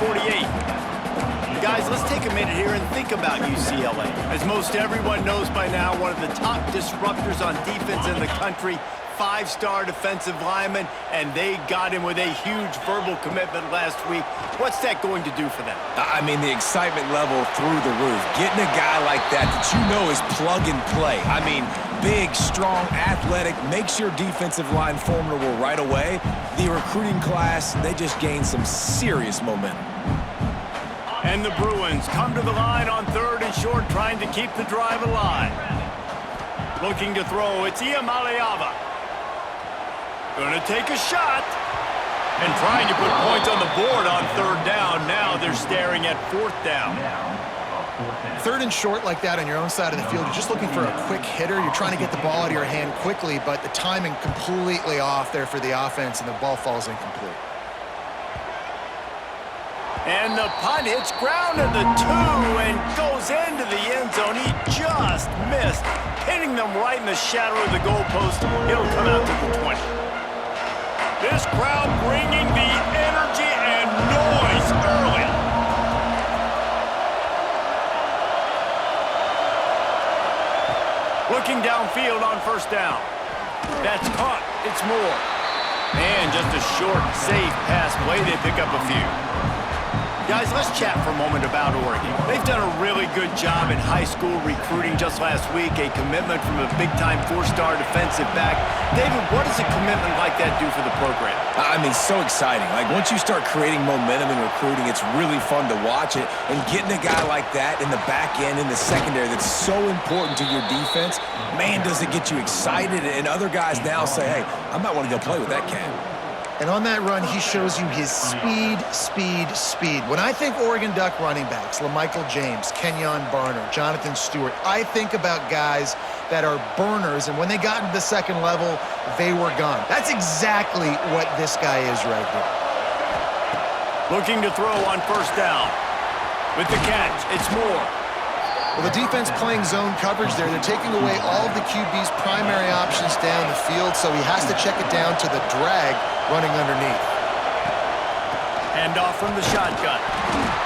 48. Guys, let's take a minute here and think about UCLA. As most everyone knows by now, one of the top disruptors on defense in the country, five-star defensive lineman, and they got him with a huge verbal commitment last week. What's that going to do for them? I mean, the excitement level through the roof. Getting a guy like that you know is plug and play. I mean, big, strong, athletic, makes your defensive line formidable right away. The recruiting class, they just gained some serious momentum. And the Bruins come to the line on 3rd and short, trying to keep the drive alive. Looking to throw, it's Iamaleava. Gonna take a shot. And trying to put points on the board on 3rd down. Now they're staring at 4th down. 3rd and short like that on your own side of the field, you're just looking for a quick hitter. You're trying to get the ball out of your hand quickly, but the timing completely off there for the offense, and the ball falls incomplete. And the punt hits ground at the 2 and goes into the end zone. He just missed, hitting them right in the shadow of the goalpost. It'll come out to the 20. This crowd bringing the energy and noise early. Looking downfield on 1st down. That's caught. It's Moore. And just a short, safe pass play. They pick up a few. Guys, let's chat for a moment about Oregon. They've done a really good job in high school recruiting just last week, a commitment from a big-time 4-star defensive back. David, what does a commitment like that do for the program? I mean, so exciting. Like, once you start creating momentum in recruiting, it's really fun to watch it. And getting a guy like that in the back end, in the secondary, that's so important to your defense, man, does it get you excited. And other guys now say, hey, I might want to go play with that cat. And on that run, he shows you his speed, speed, speed. When I think Oregon Duck running backs, LaMichael James, Kenyon Barner, Jonathan Stewart, I think about guys that are burners, and when they got into the second level, they were gone. That's exactly what this guy is right here. Looking to throw on 1st down. With the catch, it's Moore. Well, the defense playing zone coverage there. They're taking away all of the QB's primary options down the field, so he has to check it down to the drag running underneath. Hand off from the shotgun.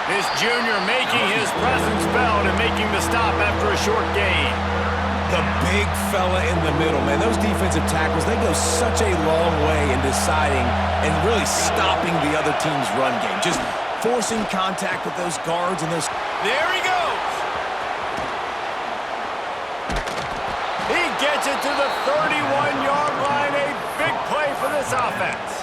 This junior making his presence felt and making the stop after a short gain. The big fella in the middle, man. Those defensive tackles, they go such a long way in deciding and really stopping the other team's run game. Just forcing contact with those guards and those... There he goes. He gets it to the 31-yard line. A big play for this offense.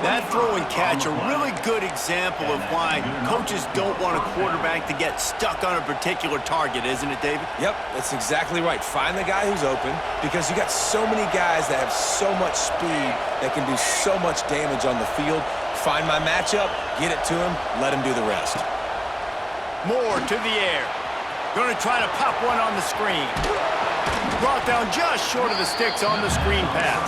That throw and catch, a really good example of why coaches don't want a quarterback to get stuck on a particular target, isn't it, David? Yep, that's exactly right. Find the guy who's open, because you got so many guys that have so much speed that can do so much damage on the field. Find my matchup, get it to him, let him do the rest. Moore to the air. Going to try to pop one on the screen. Brought down just short of the sticks on the screen pass.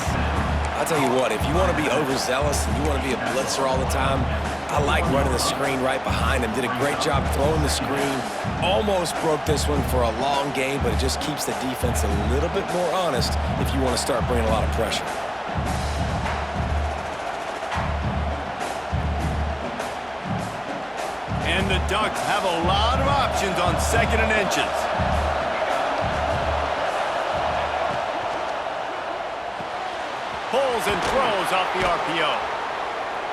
I'll tell you what, if you want to be overzealous and you want to be a blitzer all the time, I like running the screen right behind him. Did a great job throwing the screen. Almost broke this one for a long game, but it just keeps the defense a little bit more honest if you want to start bringing a lot of pressure. And the Ducks have a lot of options on 2nd and inches. Pulls and throws off the RPO.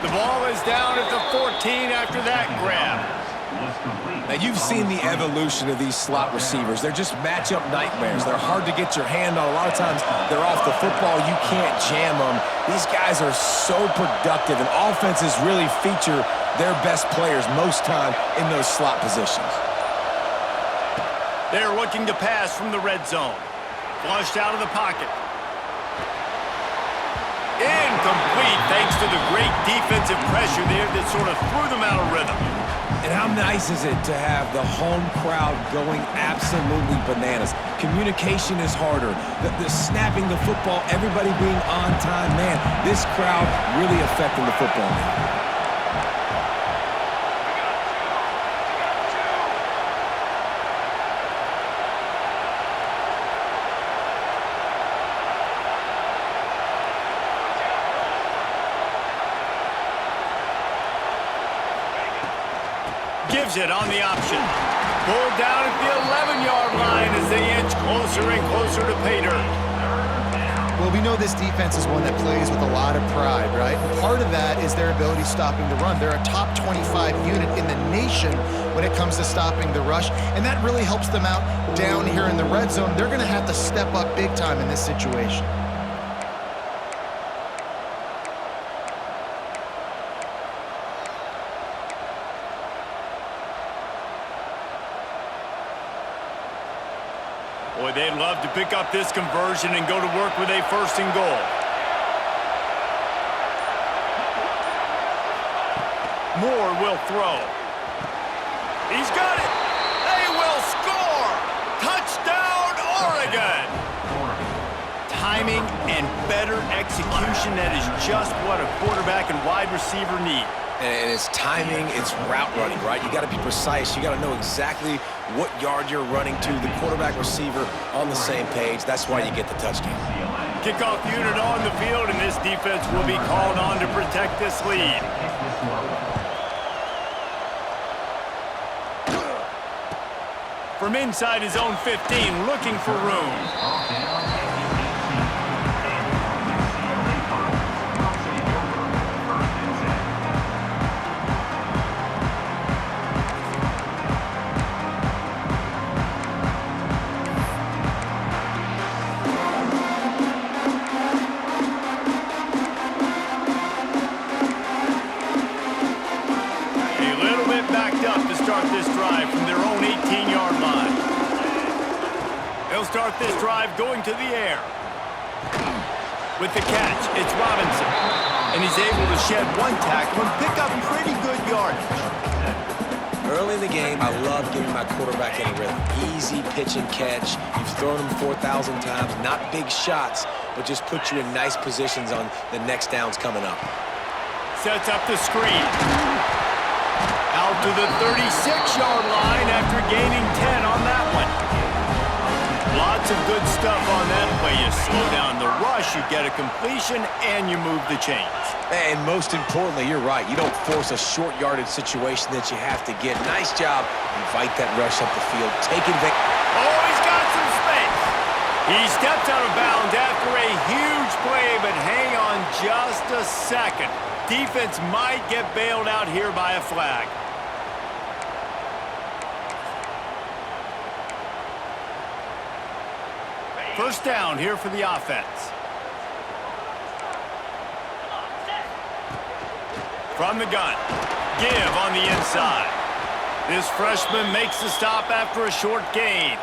The ball is down at the 14 after that grab. Now, you've seen the evolution of these slot receivers. They're just matchup nightmares. They're hard to get your hand on. A lot of times, they're off the football. You can't jam them. These guys are so productive, and offenses really feature their best players most time in those slot positions. They're looking to pass from the red zone. Flushed out of the pocket. Incomplete thanks to the great defensive pressure there that sort of threw them out of rhythm. And how nice is it to have the home crowd going absolutely bananas? Communication is harder. The snapping the football, everybody being on time. Man, this crowd really affecting the football now. Gives it on the option. Pulled down at the 11-yard line as they inch closer and closer to pay dirt. Well, we know this defense is one that plays with a lot of pride, right? And part of that is their ability stopping the run. They're a top 25 unit in the nation when it comes to stopping the rush, and that really helps them out down here in the red zone. They're going to have to step up big time in this situation. Boy, they'd love to pick up this conversion and go to work with a 1st and goal. Moore will throw. He's got it. They will score. Touchdown, Oregon. Timing and better execution, that is just what a quarterback and wide receiver need. And it's timing, it's route running, right? You got to be precise. You got to know exactly what yard you're running to. The quarterback receiver on the same page. That's why you get the touchdown. Kickoff unit on the field, and this defense will be called on to protect this lead. From inside his own 15, looking for room. Start this drive going to the air. With the catch, it's Robinson. And he's able to shed one tackle and pick up pretty good yardage. Early in the game, I love getting my quarterback in a rhythm. Easy pitch and catch. You've thrown him 4,000 times. Not big shots, but just put you in nice positions on the next downs coming up. Sets up the screen. Out to the 36-yard line after gaining 10 on that one. Lots of good stuff on that play. You slow down the rush, you get a completion, and you move the chains. And most importantly, you're right. You don't force a short yardage situation that you have to get. Nice job. Invite that rush up the field. Take advantage. Oh, he's got some space. He stepped out of bounds after a huge play, but hang on just a second. Defense might get bailed out here by a flag. First down here for the offense. From the gun. Give on the inside. This freshman makes the stop after a short gain.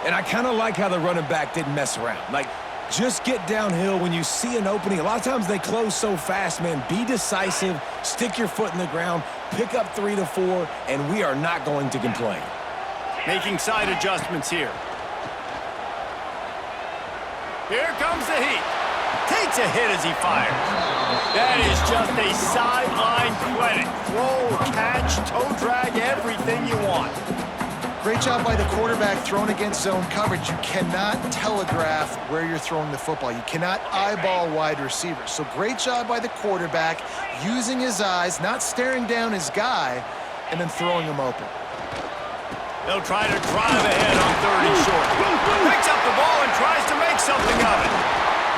And I kind of like how the running back didn't mess around. Like, just get downhill when you see an opening. A lot of times they close so fast, man. Be decisive. Stick your foot in the ground. Pick up 3 to 4, and we are not going to complain. Making side adjustments here. Here comes the heat. Takes a hit as he fires. That is just a sideline credit. Throw, catch, toe drag, everything you want. Great job by the quarterback thrown against zone coverage. You cannot telegraph where you're throwing the football. You cannot eyeball wide receivers. So great job by the quarterback using his eyes, not staring down his guy, and then throwing him open. They'll try to drive ahead on 3rd and short. Picks up the ball and tries to make something of it.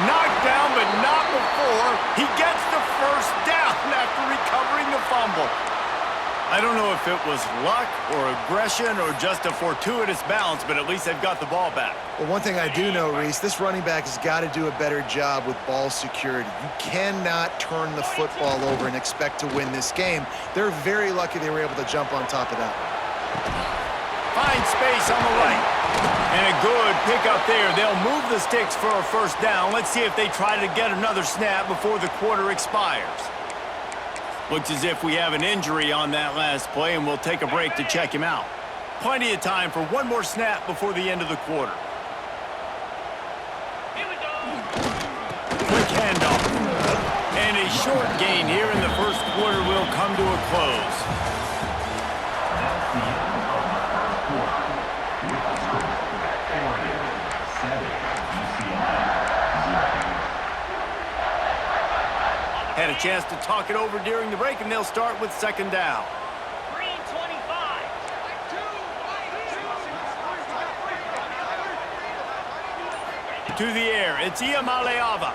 Knocked down, but not before he gets the first down after recovering the fumble. I don't know if it was luck or aggression or just a fortuitous bounce, but at least they've got the ball back. Well, one thing I do know, Reese, this running back has got to do a better job with ball security. You cannot turn the football over and expect to win this game. They're very lucky they were able to jump on top of that. Finds space on the right. And a good pickup there. They'll move the sticks for a first down. Let's see if they try to get another snap before the quarter expires. Looks as if we have an injury on that last play, and we'll take a break to check him out. Plenty of time for one more snap before the end of the quarter. Here we go. Quick handoff. And a short gain here in the first quarter will come to a close. Had a chance to talk it over during the break, and they'll start with second down. Green 25. To the air, it's Iamaleava.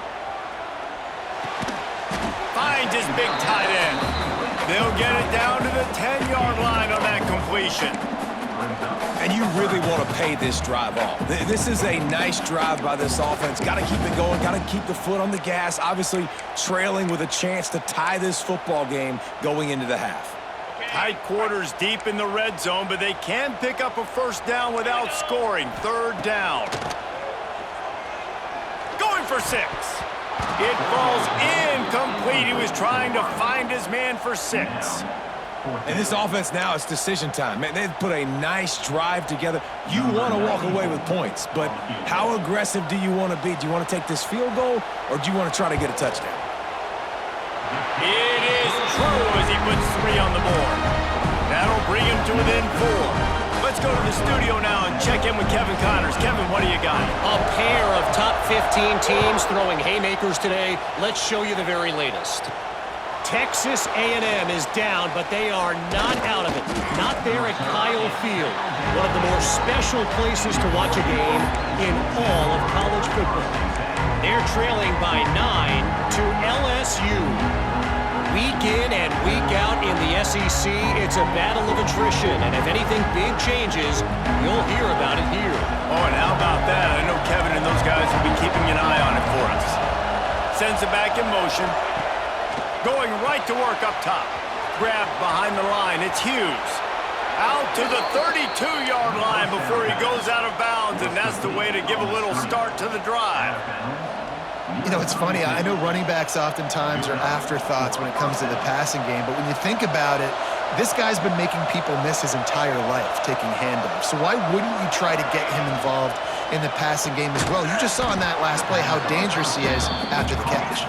Finds his big tight end. They'll get it down to the 10-yard line on that completion. And you really want to pay this drive off. This is a nice drive by this offense. Got to keep it going. Got to keep the foot on the gas. Obviously, trailing with a chance to tie this football game going into the half. Tight quarters deep in the red zone, but they can pick up a first down without scoring. Third down. Going for 6. It falls incomplete. He was trying to find his man for 6. And this offense now, it's decision time. Man, they've put a nice drive together. You want to walk away with points, but how aggressive do you want to be? Do you want to take this field goal, or do you want to try to get a touchdown? It is true as he puts 3 on the board. That'll bring him to within 4. Let's go to the studio now and check in with Kevin Connors. Kevin, what do you got? A pair of top 15 teams throwing haymakers today. Let's show you the very latest. Texas A&M is down, but they are not out of it. Not there at Kyle Field, one of the more special places to watch a game in all of college football. They're trailing by 9 to LSU. Week in and week out in the SEC, it's a battle of attrition, and if anything big changes, you'll hear about it here. Oh, and how about that? I know Kevin and those guys will be keeping an eye on it for us. Sends it back in motion. Going right to work up top. Grabbed behind the line. It's Hughes. Out to the 32-yard line before he goes out of bounds, and that's the way to give a little start to the drive. You know, it's funny. I know running backs oftentimes are afterthoughts when it comes to the passing game, but when you think about it, this guy's been making people miss his entire life taking handoffs. So why wouldn't you try to get him involved in the passing game as well? You just saw in that last play how dangerous he is after the catch.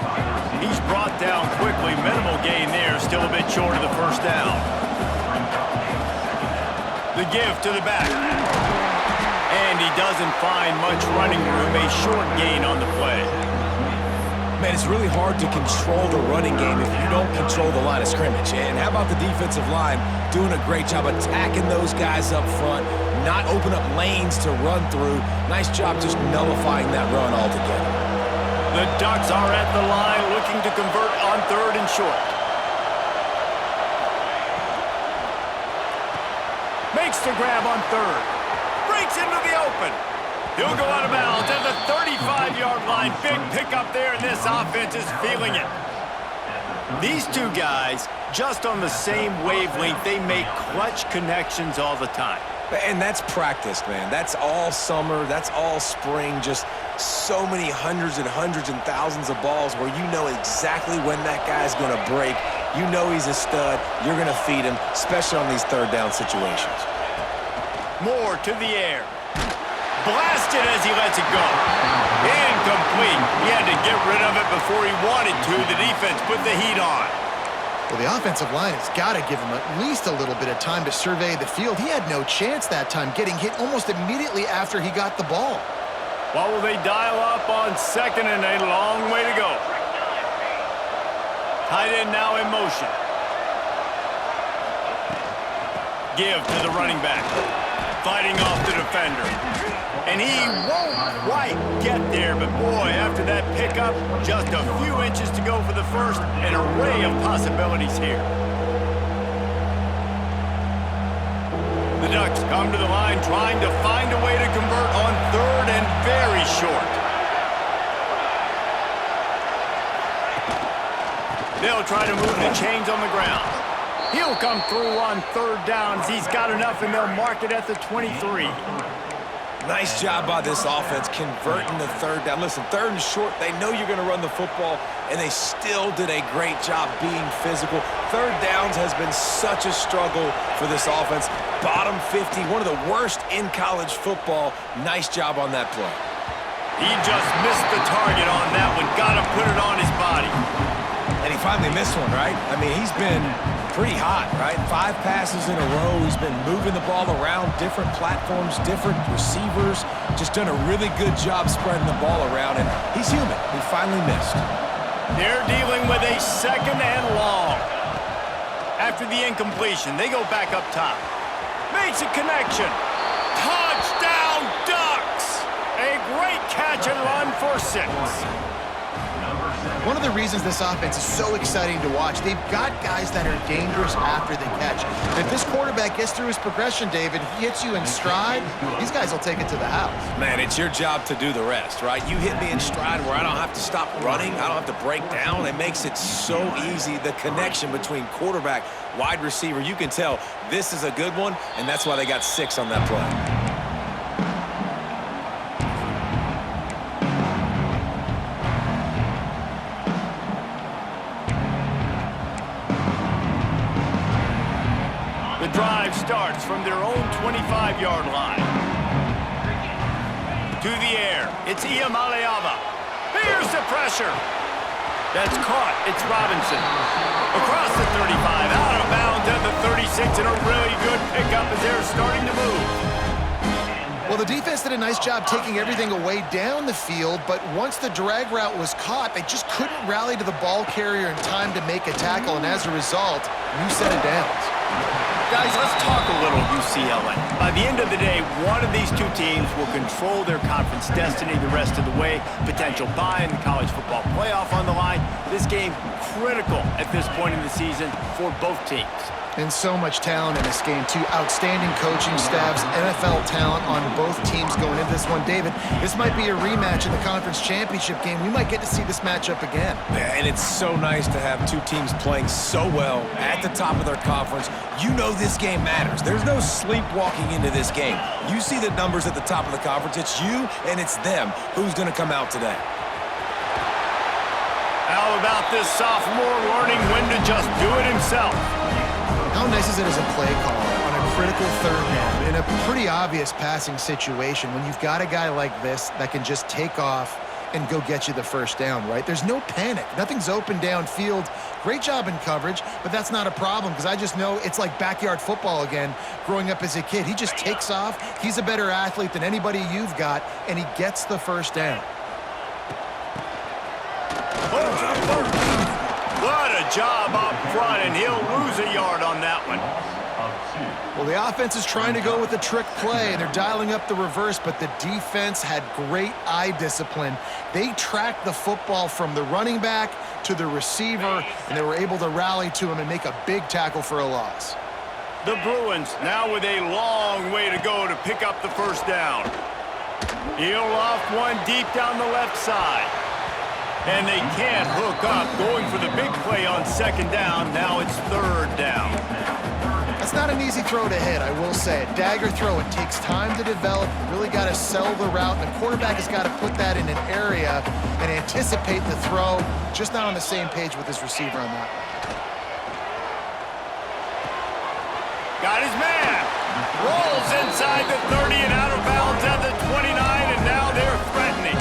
He's brought down quickly. Minimal gain there. Still a bit short of the first down. The give to the back. And he doesn't find much running room. A short gain on the play. Man, it's really hard to control the running game if you don't control the line of scrimmage. And how about the defensive line doing a great job attacking those guys up front, not open up lanes to run through. Nice job just nullifying that run altogether. The Ducks are at the line looking to convert on 3rd and short. Makes the grab on 3rd. Breaks into the open. He'll go out of bounds at the 35-yard line. Big pickup there, and this offense is feeling it. These two guys, just on the same wavelength, they make clutch connections all the time. And that's practice, man. That's all summer. That's all spring. Just so many hundreds and thousands of balls where you know exactly when that guy's going to break. You know he's a stud. You're going to feed him, especially on these 3rd down situations. More to the air. Blasted as he lets it go. Incomplete. He had to get rid of it before he wanted to. The defense put the heat on. Well, the offensive line has got to give him at least a little bit of time to survey the field. He had no chance that time, getting hit almost immediately after he got the ball. What will they dial up on 2nd and a long way to go? Tight end now in motion. Give to the running back. Fighting off the defender. And he won't quite get there, but boy, after that pickup, just a few inches to go for the first. An array of possibilities here. The Ducks come to the line trying to find a way to convert on 3rd and very short. They'll try to move the chains on the ground. He'll come through on 3rd downs. He's got enough, and they'll mark it at the 23. Nice job by this offense converting the 3rd down. Listen, 3rd and short, they know you're going to run the football, and they still did a great job being physical. 3rd downs has been such a struggle for this offense. Bottom 50, one of the worst in college football. Nice job on that play. He just missed the target on that one. Got to put it on his body. And he finally missed one, right? I mean, he's been pretty hot, right? 5 passes in a row. He's been moving the ball around, different platforms, different receivers. Just done a really good job spreading the ball around, and he's human. He finally missed. They're dealing with a 2nd and long. After the incompletion, they go back up top. Makes a connection. Touchdown, Ducks! A great catch and run for 6. One of the reasons this offense is so exciting to watch, they've got guys that are dangerous after the catch. And if this quarterback gets through his progression, David, he hits you in stride, these guys will take it to the house. Man, it's your job to do the rest, right? You hit me in stride where I don't have to stop running. I don't have to break down. It makes it so easy. The connection between quarterback, wide receiver, you can tell this is a good one, and that's why they got 6 on that play. The drive starts from their own 25-yard line. To the air, it's Iamaleava. Here's the pressure. That's caught. It's Robinson. Across the 35, out of bounds at the 36, and a really good pickup as they're starting to move. Well, the defense did a nice job taking everything away down the field, but once the drag route was caught, they just couldn't rally to the ball carrier in time to make a tackle, and as a result, new set of downs. Guys, let's talk a little UCLA. By the end of the day, one of these two teams will control their conference destiny the rest of the way. Potential bye in the college football playoff on the line. This game critical at this point in the season for both teams. And so much talent in this game, too. Outstanding coaching staffs, NFL talent on both teams going into this one. David, this might be a rematch in the conference championship game. We might get to see this matchup again. Yeah, and it's so nice to have two teams playing so well at the top of their conference. You know this game matters. There's no sleepwalking into this game. You see the numbers at the top of the conference. It's you and it's them. Who's going to come out today? How about this sophomore learning when to just do it himself? How nice is it as a play call on a critical third down in a pretty obvious passing situation when you've got a guy like this that can just take off and go get you the first down, right? There's no panic. Nothing's open downfield. Great job in coverage, but that's not a problem because I just know it's like backyard football again growing up as a kid. He just takes off. He's a better athlete than anybody you've got, and he gets the first down. What a job up front, and he'll lose a yard on that one. Well, the offense is trying to go with a trick play, and they're dialing up the reverse, but the defense had great eye discipline. They tracked the football from the running back to the receiver, and they were able to rally to him and make a big tackle for a loss. The Bruins now with a long way to go to pick up the first down. He'll loft one deep down the left side. And they can't hook up, going for the big play on second down. Now it's third down. That's not an easy throw to hit, I will say. A dagger throw, it takes time to develop. You really got to sell the route, and the quarterback has got to put that in an area and anticipate the throw. Just not on the same page with his receiver on that. Got his man. Rolls inside the 30 and out of bounds at the 29, and now they're threatening.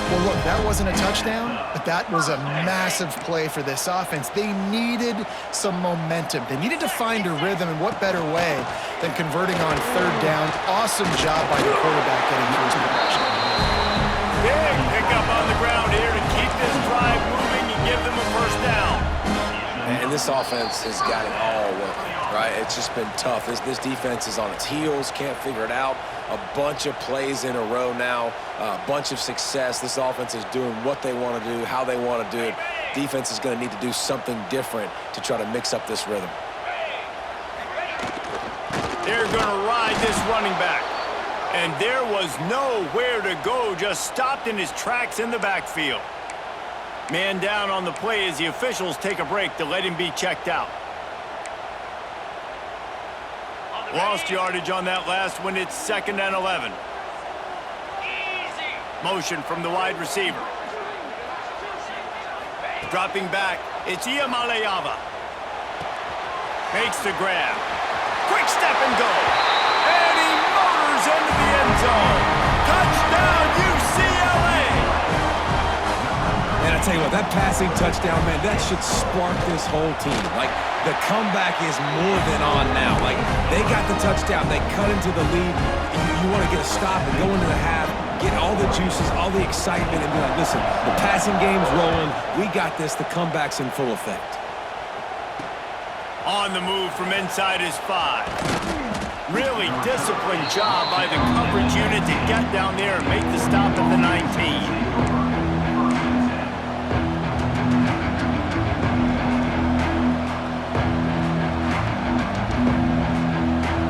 Well, look, that wasn't a touchdown, but that was a massive play for this offense. They needed some momentum. They needed to find a rhythm, and what better way than converting on third down. Awesome job by the quarterback getting through his progression. Big pickup on the ground here to keep this drive moving and give them a first down. And this offense has got it all working, right? It's just been tough. This defense is on its heels, can't figure it out. A bunch of plays in a row now, a bunch of success. This offense is doing what they want to do, how they want to do it. Defense is going to need to do something different to try to mix up this rhythm. They're going to ride this running back. And there was nowhere to go, just stopped in his tracks in the backfield. Man down on the play as the officials take a break to let him be checked out. Lost yardage on that last one. It's 2nd and 11. Motion from the wide receiver. Dropping back, it's Iamaleava. Makes the grab. Quick step and go. And he motors into the end zone. Touchdown, UCLA! And I tell you what, that passing touchdown, man, that should spark this whole team. Like, the comeback is more than on now. Like, they got the touchdown. They cut into the lead. You want to get a stop and go into the half, get all the juices, all the excitement, and be like, listen, the passing game's rolling. We got this. The comeback's in full effect. On the move from inside his 5. Really disciplined job by the coverage unit to get down there and make the stop at the 19.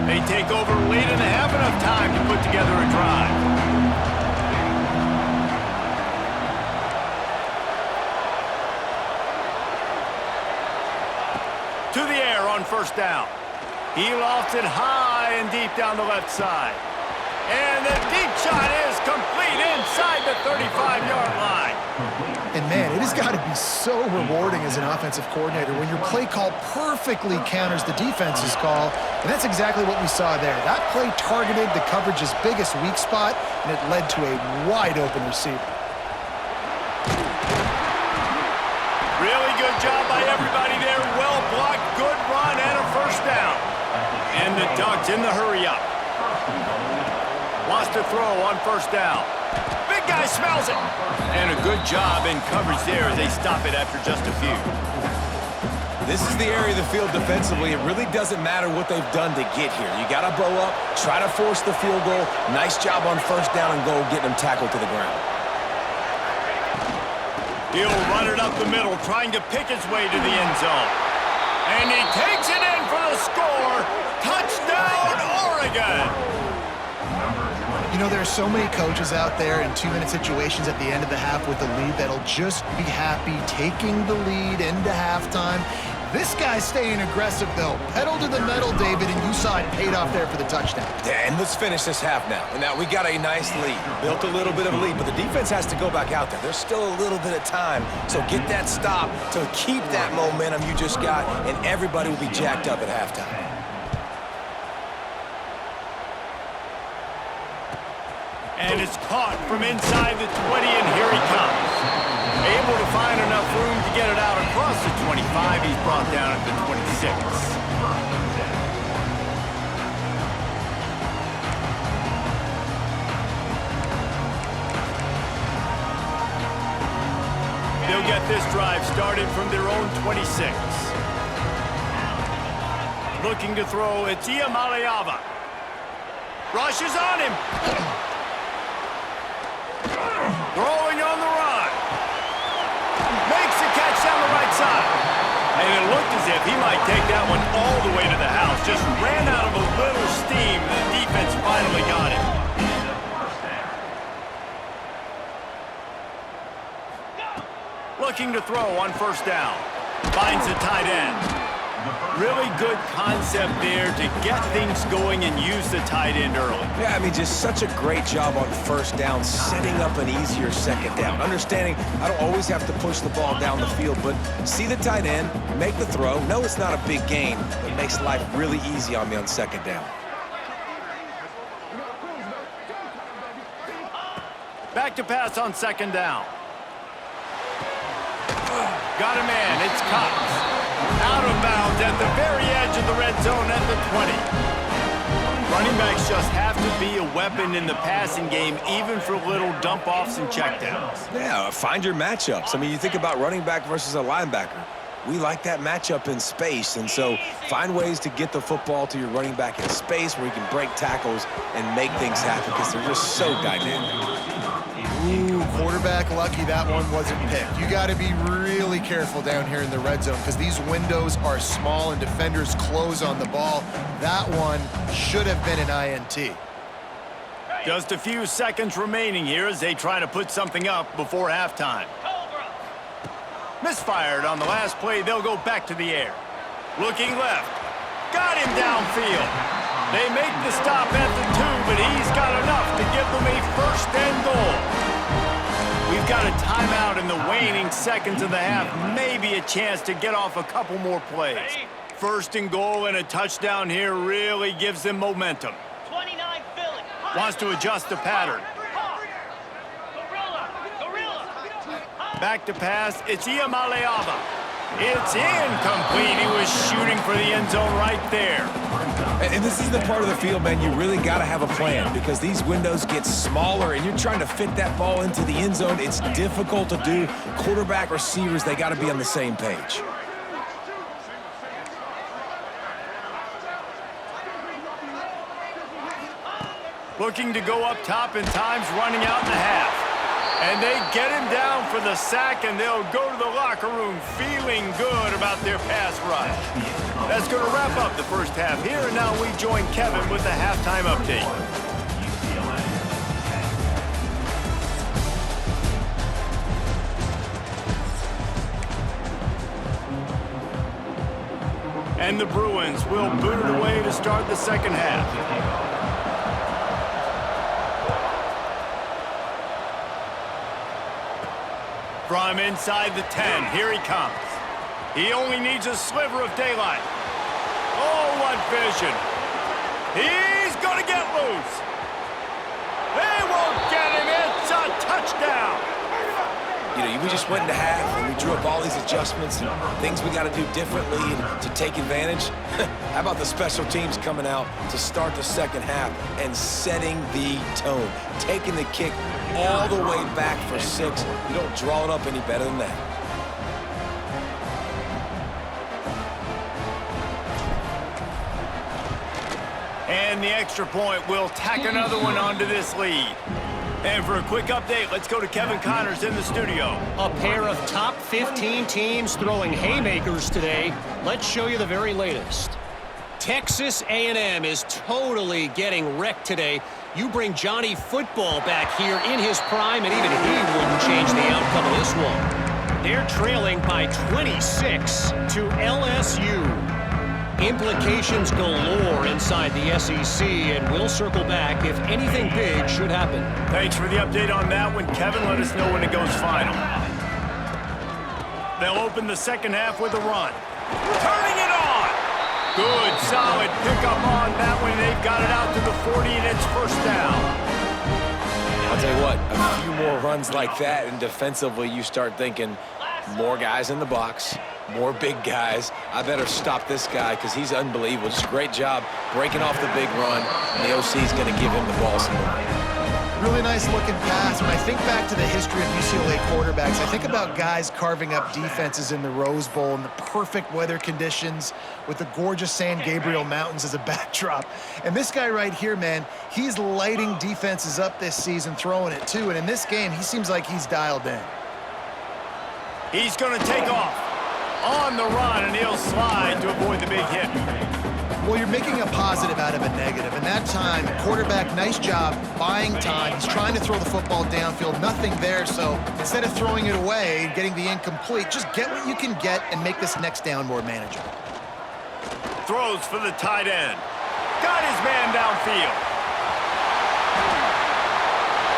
They take over late and have enough time to put together a drive. To the air on first down. He lofts it high and deep down the left side. And the deep shot is complete inside the 35-yard line. And man, it has got to be so rewarding as an offensive coordinator when your play call perfectly counters the defense's call. And that's exactly what we saw there. That play targeted the coverage's biggest weak spot, and it led to a wide-open receiver. Really good job by everybody there. Well blocked, good run, and a first down. And the Ducks in the hurry-up. Wants to throw on first down. Big guy smells it. And a good job in coverage there as they stop it after just a few. This is the area of the field defensively. It really doesn't matter what they've done to get here. You got to bow up, try to force the field goal. Nice job on first down and goal, getting them tackled to the ground. He'll run it up the middle, trying to pick his way to the end zone. And he takes it in for the score. Touchdown, Oregon! You know, there are so many coaches out there in 2-minute situations at the end of the half with the lead that'll just be happy taking the lead into halftime. This guy's staying aggressive, though. Pedal to the metal, David, and you saw it paid off there for the touchdown. Yeah, and let's finish this half now. And now we got a nice lead. Built a little bit of a lead, but the defense has to go back out there. There's still a little bit of time. So get that stop to keep that momentum you just got, and everybody will be jacked up at halftime. And it's caught from inside the 20, and here he comes. Able to find enough room to get it out across the 25. He's brought down at the 26. They'll get this drive started from their own 26. Looking to throw, it's Iamaleava. Rushes on him. Throwing on the run. Makes the catch down the right side. And it looked as if he might take that one all the way to the house. Just ran out of a little steam. The defense finally got it. Looking to throw on first down. Finds the tight end. Really good concept there to get things going and use the tight end early. Yeah, I mean, just such a great job on first down, setting up an easier second down. Understanding I don't always have to push the ball down the field, but see the tight end, make the throw. No, it's not a big gain, but it makes life really easy on me on second down. Back to pass on second down. Got a man, it's Cox. Out of bounds at the very edge of the red zone at the 20. Running backs just have to be a weapon in the passing game, even for little dump-offs and checkdowns. Yeah, find your matchups. I mean, you think about running back versus a linebacker. We like that matchup in space, and so find ways to get the football to your running back in space where you can break tackles and make things happen because they're just so dynamic. Ooh, quarterback lucky that one wasn't picked. You got to be really careful down here in the red zone because these windows are small and defenders close on the ball. That one should have been an INT. Just a few seconds remaining here as they try to put something up before halftime. Misfired on the last play. They'll go back to the air. Looking left. Got him downfield. They make the stop at the 2, but he's got enough to give them a first and goal. We've got a timeout in the waning seconds of the half. Maybe a chance to get off a couple more plays. First and goal and a touchdown here really gives them momentum. 29 Philly. Wants to adjust the pattern. Back to pass. It's Iamaleava. It's incomplete. He was shooting for the end zone right there. And this is the part of the field, man, you really got to have a plan because these windows get smaller and you're trying to fit that ball into the end zone. It's difficult to do. Quarterback, receivers, they got to be on the same page. looking to go up top, and time's running out in the half. And they get him down for the sack, and they'll go to the locker room feeling good about their pass rush. That's going to wrap up the first half here, and now we join Kevin with the halftime update. And the Bruins will boot it away to start the second half. From inside the 10, here he comes. He only needs a sliver of daylight. Oh, what vision. He's going to get loose. They won't get him. It's a touchdown. You know, we just went into half and we drew up all these adjustments and things we got to do differently and to take advantage. How about the special teams coming out to start the second half and setting the tone, taking the kick all the way back for 6. You don't draw it up any better than that. And the extra point will tack another one onto this lead. And for a quick update, let's go to Kevin Connors in the studio. A pair of top 15 teams throwing haymakers today. Let's show you the very latest. Texas A&M is totally getting wrecked today. You bring Johnny Football back here in his prime, and even he wouldn't change the outcome of this one. They're trailing by 26 to LSU. Implications galore inside the SEC, and we'll circle back if anything big should happen. Thanks for the update on that one, Kevin. Let us know when it goes final. They'll open the second half with a run. Turning it on! Good, solid pickup on that one. They've got it out to the 40, and it's first down. I'll tell you what, a few more runs like that, and defensively you start thinking more guys in the box, more big guys. I better stop this guy because he's unbelievable. Just a great job breaking off the big run, and the OC is going to give him the ball some more. Really nice looking pass. When I think back to the history of UCLA quarterbacks, I think about guys carving up defenses in the Rose Bowl in the perfect weather conditions with the gorgeous San Gabriel Mountains as a backdrop. And this guy right here, man, he's lighting defenses up this season, throwing it too. And in this game, he seems like he's dialed in. He's going to take off on the run, and he'll slide to avoid the big hit. Well, you're making a positive out of a negative. And that time, quarterback, nice job buying time. He's trying to throw the football downfield, nothing there. So instead of throwing it away, getting the incomplete, just get what you can get and make this next down more manageable. Throws for the tight end. Got his man downfield.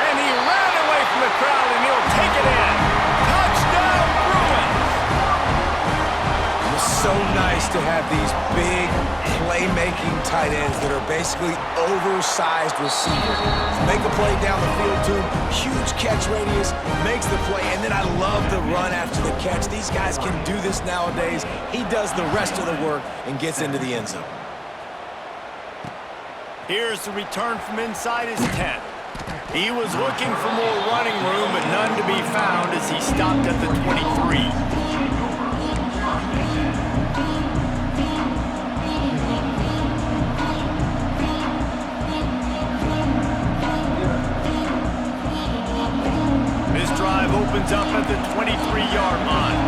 And he ran away from the crowd, and he'll take it in. Touchdown, Bruins! It's so nice to have these big playmaking tight ends that are basically oversized receivers. Make a play down the field to him, huge catch radius, makes the play, and then I love the run after the catch. These guys can do this nowadays. He does the rest of the work and gets into the end zone. Here's the return from inside his 10. He was looking for more running room, but none to be found as he stopped at the 23. This drive opens up at the 23-yard line.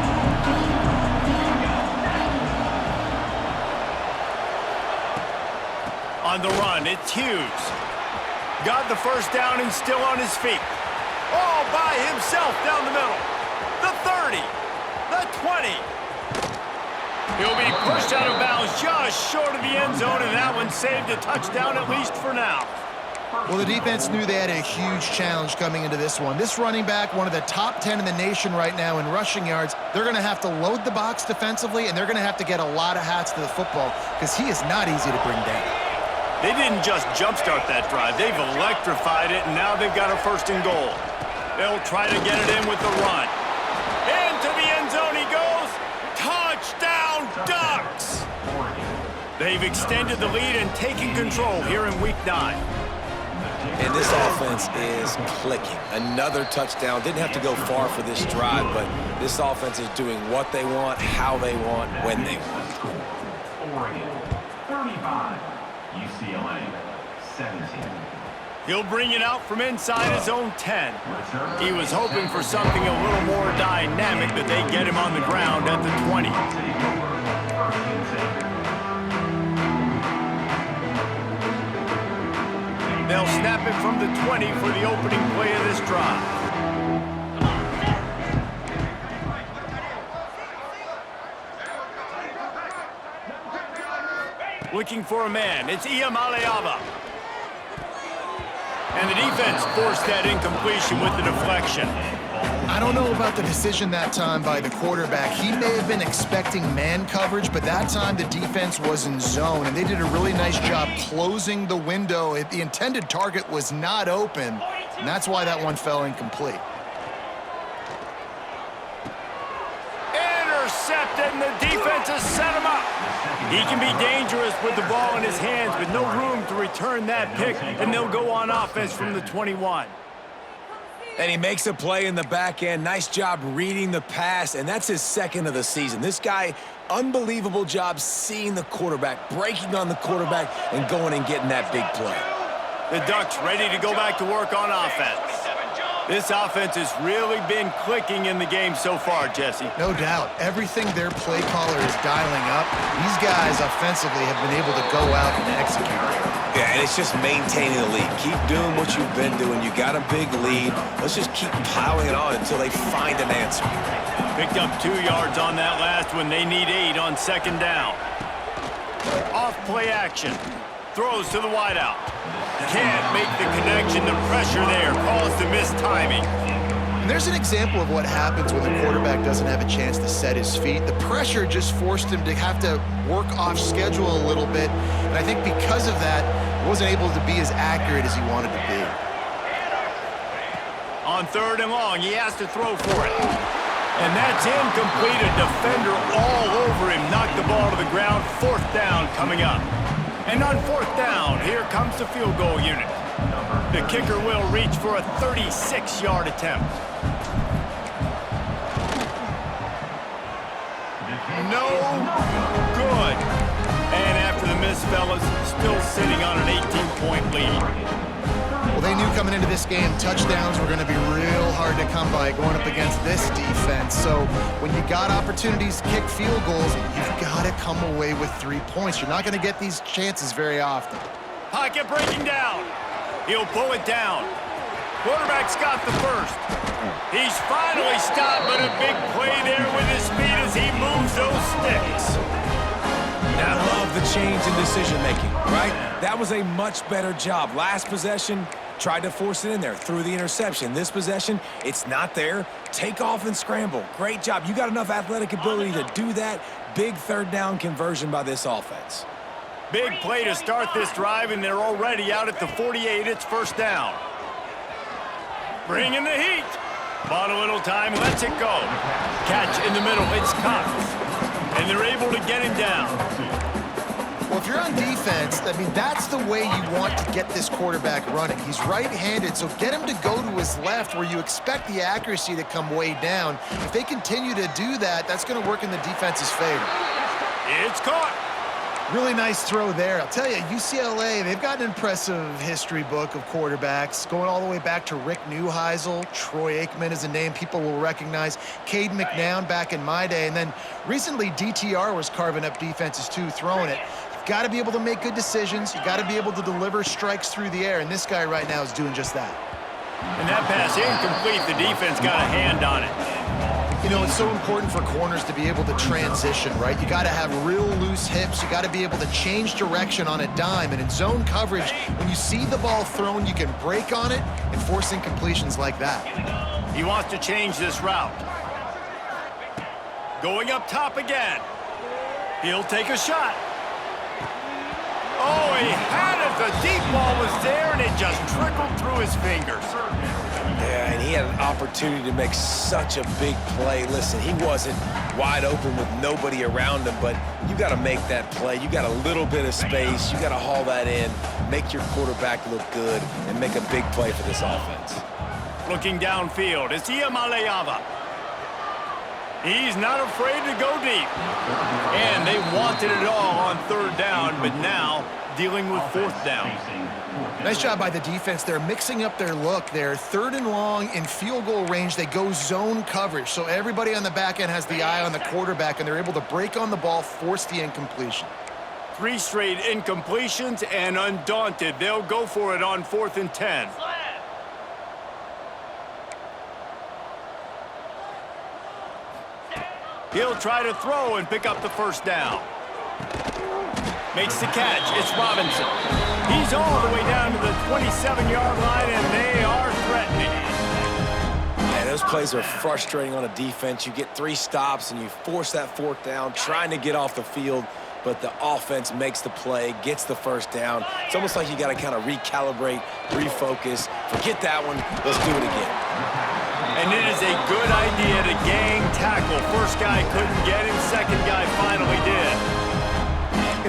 On the run, it's Hughes. Got the first down and still on his feet. All by himself down the middle. The 30. The 20. He'll be pushed out of bounds just short of the end zone, and that one saved a touchdown at least for now. Well, the defense knew they had a huge challenge coming into this one. This running back, one of the top 10 in the nation right now in rushing yards, they're going to have to load the box defensively, and they're going to have to get a lot of hats to the football because he is not easy to bring down. They didn't just jumpstart that drive. They've electrified it, and now they've got a first and goal. They'll try to get it in with the run. Into the end zone he goes. Touchdown, Ducks! They've extended the lead and taken control here in Week 9. And this offense is clicking. Another touchdown. Didn't have to go far for this drive, but this offense is doing what they want, how they want, when they want. Oregon, 35. UCLA, 17. He'll bring it out from inside his own 10. He was hoping for something a little more dynamic, that they get him on the ground at the 20. They'll snap it from the 20 for the opening play of this drive. Looking for a man. It's Iamaleava. And the defense forced that incompletion with the deflection. I don't know about the decision that time by the quarterback. He may have been expecting man coverage, but that time the defense was in zone, and they did a really nice job closing the window. The intended target was not open, and that's why that one fell incomplete. Intercepted, and the defense has set him up. He can be dangerous with the ball in his hands, but no room to return that pick, and they'll go on offense from the 21. And he makes a play in the back end. Nice job reading the pass, and that's his second of the season. This guy, unbelievable job seeing the quarterback, breaking on the quarterback, and going and getting that big play. The Ducks ready to go back to work on offense. This offense has really been clicking in the game so far, Jesse. No doubt. Everything their play caller is dialing up, these guys offensively have been able to go out and execute. Yeah, and it's just maintaining the lead. Keep doing what you've been doing. You got a big lead. Let's just keep piling it on until they find an answer. Picked up 2 yards on that last one. They need 8 on second down. Off play action. Throws to the wideout. Can't make the connection. The pressure there caused the missed timing. And there's an example of what happens when the quarterback doesn't have a chance to set his feet. The pressure just forced him to have to work off schedule a little bit. And I think because of that, he wasn't able to be as accurate as he wanted to be. On 3rd and long, he has to throw for it. And that's incomplete. A defender all over him. Knocked the ball to the ground. 4th down coming up. And on 4th down, here comes the field goal unit. The kicker will reach for a 36-yard attempt. No good. And after the miss, fellas, still sitting on an 18-point lead. Well, they knew coming into this game touchdowns were going to be real hard to come by going up against this defense. So when you got opportunities to kick field goals, you've got to come away with 3 points. You're not going to get these chances very often. Pocket breaking down. He'll pull it down. Quarterback's got the first. He's finally stopped, but a big play there with his speed as he moves those sticks. I love the change in decision-making, right? That was a much better job. Last possession, tried to force it in there, threw the interception. This possession, it's not there. Take off and scramble. Great job. You got enough athletic ability to do that. Big 3rd down conversion by this offense. Big play to start this drive, and they're already out at the 48. It's 1st down. Bringing the heat. Bought a little time, lets it go. Catch in the middle, it's Cox. And they're able to get him down. Well, if you're on defense, I mean, that's the way you want to get this quarterback running. He's right-handed, so get him to go to his left where you expect the accuracy to come way down. If they continue to do that, that's going to work in the defense's favor. It's caught. Really nice throw there. I'll tell you, UCLA, they've got an impressive history book of quarterbacks, going all the way back to Rick Neuheisel. Troy Aikman is a name people will recognize. Cade McNown back in my day. And then recently, DTR was carving up defenses too, throwing it. You've got to be able to make good decisions. You've got to be able to deliver strikes through the air. And this guy right now is doing just that. And that pass incomplete. The defense got a hand on it. You know, it's so important for corners to be able to transition, right? You got to have real loose hips. You got to be able to change direction on a dime. And in zone coverage, when you see the ball thrown, you can break on it and force incompletions like that. He wants to change this route. Going up top again. He'll take a shot. Oh, he had it. The deep ball was there, and it just trickled through his fingers. Yeah, and he had an opportunity to make such a big play. Listen, he wasn't wide open with nobody around him, but you got to make that play. You got a little bit of space. You got to haul that in, make your quarterback look good, and make a big play for this offense. Looking downfield, it's Iamaleava. He's not afraid to go deep. And they wanted it all on 3rd down, but now dealing with fourth down. Nice job by the defense. They're mixing up their look. They're 3rd and long in field goal range. They go zone coverage, so everybody on the back end has the eye on the quarterback, and they're able to break on the ball, force the incompletion. 3 straight incompletions, and undaunted, they'll go for it on 4th and 10. He'll try to throw and pick up the first down. Makes the catch. It's Robinson. He's all the way down to the 27-yard line, and they are threatening. Yeah, those plays are frustrating on a defense. You get 3 stops, and you force that 4th down, trying to get off the field, but the offense makes the play, gets the first down. It's almost like you got to kind of recalibrate, refocus. Forget that one. Let's do it again. And it is a good idea to gang tackle. First guy couldn't get him. Second guy finally did.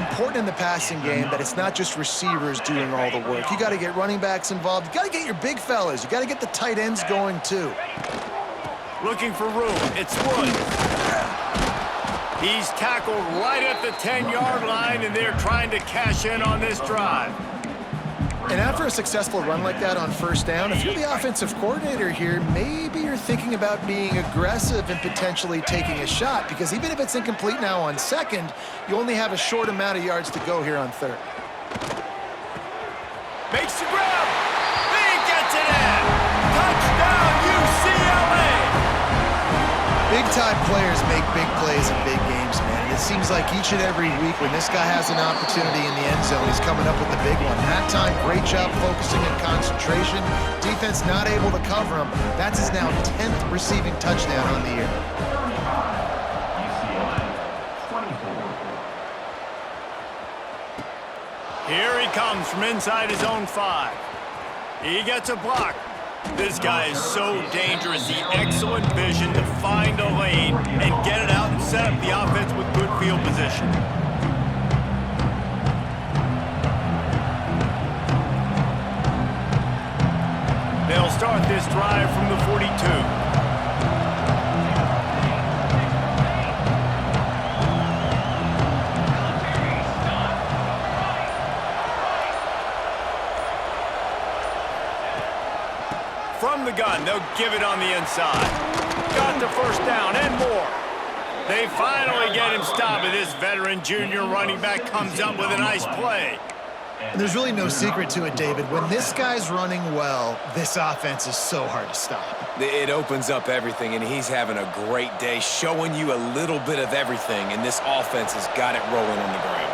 Important in the passing game that it's not just receivers doing all the work. You got to get running backs involved. You got to get your big fellas. You got to get the tight ends going too. Looking for room. It's Woods. He's tackled right at the 10-yard line, and they're trying to cash in on this drive. And after a successful run like that on first down, if you're the offensive coordinator here, maybe you're thinking about being aggressive and potentially taking a shot, because even if it's incomplete now on second, you only have a short amount of yards to go here on third. Makes the grab. He gets it in. Touchdown, UCLA. Big-time players make big plays in big games, man. And it seems like each and every week when this guy has an opportunity in the end zone, he's coming up with the big one. That time, great job focusing and concentration. Defense not able to cover him. That's his now 10th receiving touchdown on the year. Here he comes from inside his own 5. He gets a block. This guy is so dangerous. The excellent vision to find a lane and get it out and set up the offense with good field position. They'll start this drive from the 42. From the gun, they'll give it on the inside. Got the first down and more. They finally get him stopped, and this veteran junior running back comes up with a nice play. And there's really no secret to it, David. When this guy's running well, this offense is so hard to stop. It opens up everything, and he's having a great day, showing you a little bit of everything, and this offense has got it rolling on the ground.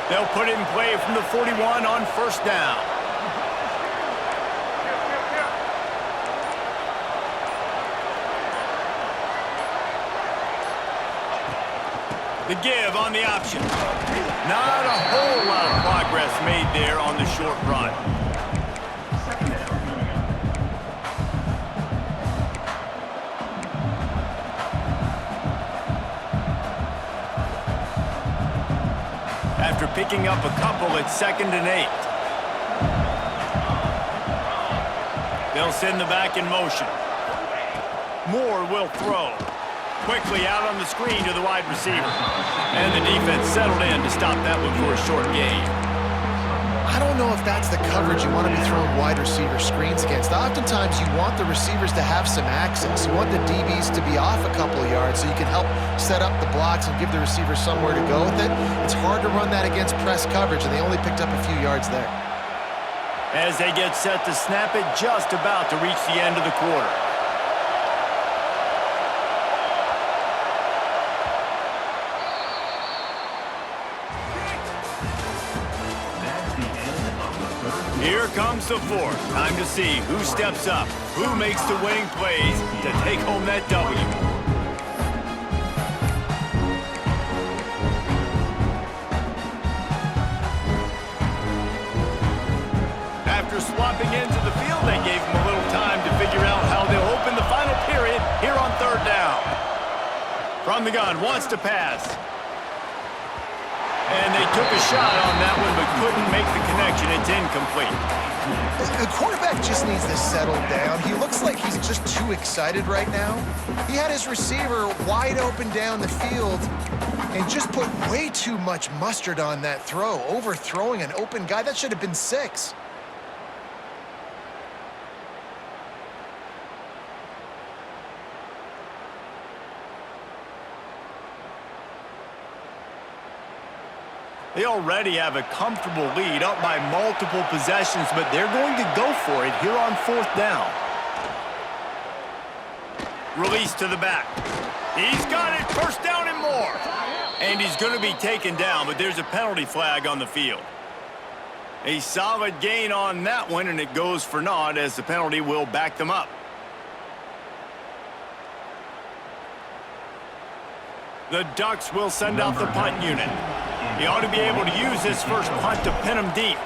They'll put it in play from the 41 on first down. The give on the option. Not a whole lot of progress made there on the short run. After picking up a couple, it's 2nd and 8. They'll send the back in motion. Moore will throw. Quickly out on the screen to the wide receiver. And the defense settled in to stop that one for a short gain. I don't know if that's the coverage you want to be throwing wide receiver screens against. Oftentimes, you want the receivers to have some access. You want the DBs to be off a couple of yards so you can help set up the blocks and give the receiver somewhere to go with it. It's hard to run that against press coverage, and they only picked up a few yards there. As they get set to snap it, just about to reach the end of the quarter. Here comes the fourth. Time to see who steps up, who makes the winning plays to take home that W. After swapping into the field, they gave him a little time to figure out how they'll open the final period here on third down. From the gun, wants to pass. And they took a shot on that one, but couldn't make the connection. It's incomplete. The quarterback just needs to settle down. He looks like he's just too excited right now. He had his receiver wide open down the field, And just put way too much mustard on that throw, overthrowing an open guy. That should have been 6. They already have a comfortable lead, up by multiple possessions, but they're going to go for it here on 4th down. Release to the back. He's got it, 1st down and more. And he's going to be taken down, but there's a penalty flag on the field. A solid gain on that one, and it goes for naught as the penalty will back them up. The Ducks will send out the punt unit. He ought to be able to use his first punt to pin him deep.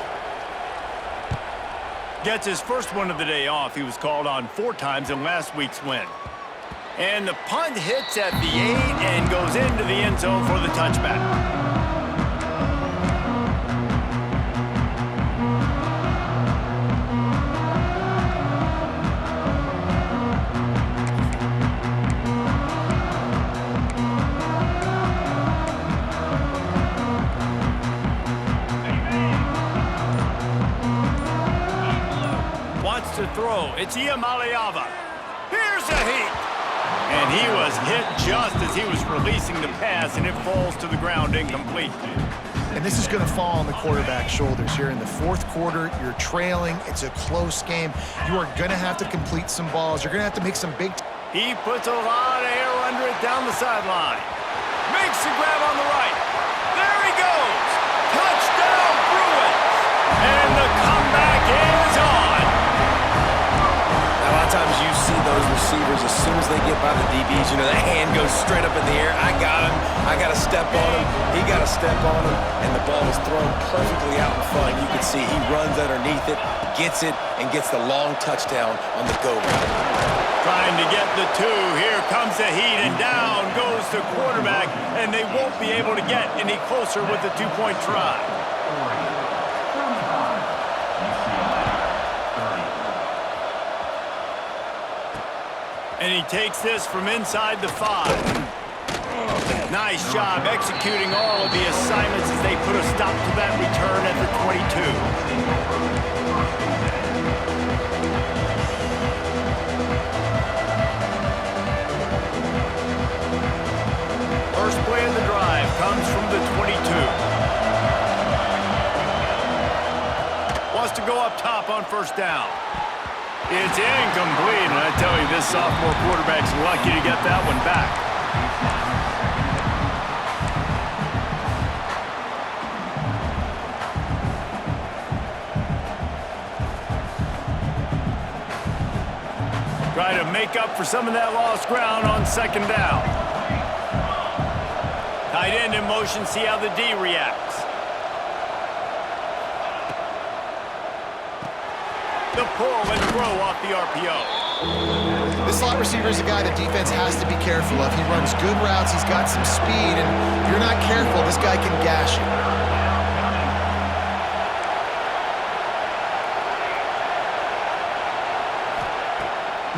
Gets his first one of the day off. He was called on 4 times in last week's win. And the punt hits at the 8 and goes into the end zone for the touchback. Wants to throw. It's Iamaleava. Here's a heat. And he was hit just as he was releasing the pass, and it falls to the ground incomplete. And this is going to fall on the quarterback's shoulders here in the 4th quarter. You're trailing. It's a close game. You are going to have to complete some balls. You're going to have to make some big... He puts a lot of air under it down the sideline. Makes the grab on the right. There he goes. Touchdown, Bruins. And the comeback is on. A lot of times you see those receivers, as soon as they get by the DBs, you know, the hand goes straight up in the air. I got him. I got to step on him. He got to step on him. And the ball is thrown perfectly out in front. You can see he runs underneath it, gets it, and gets the long touchdown on the go route. Trying to get the 2. Here comes the heat, and down goes the quarterback, and they won't be able to get any closer with the 2-point try. And he takes this from inside the 5. Nice job executing all of the assignments as they put a stop to that return at the 22. First play of the drive comes from the 22. Wants to go up top on 1st down. It's incomplete, and I tell you, this sophomore quarterback's lucky to get that one back. Try to make up for some of that lost ground on 2nd down. Tight end in motion, see how the D reacts. The pull and throw off the RPO. This slot receiver is a guy the defense has to be careful of. He runs good routes. He's got some speed, and if you're not careful, this guy can gash you.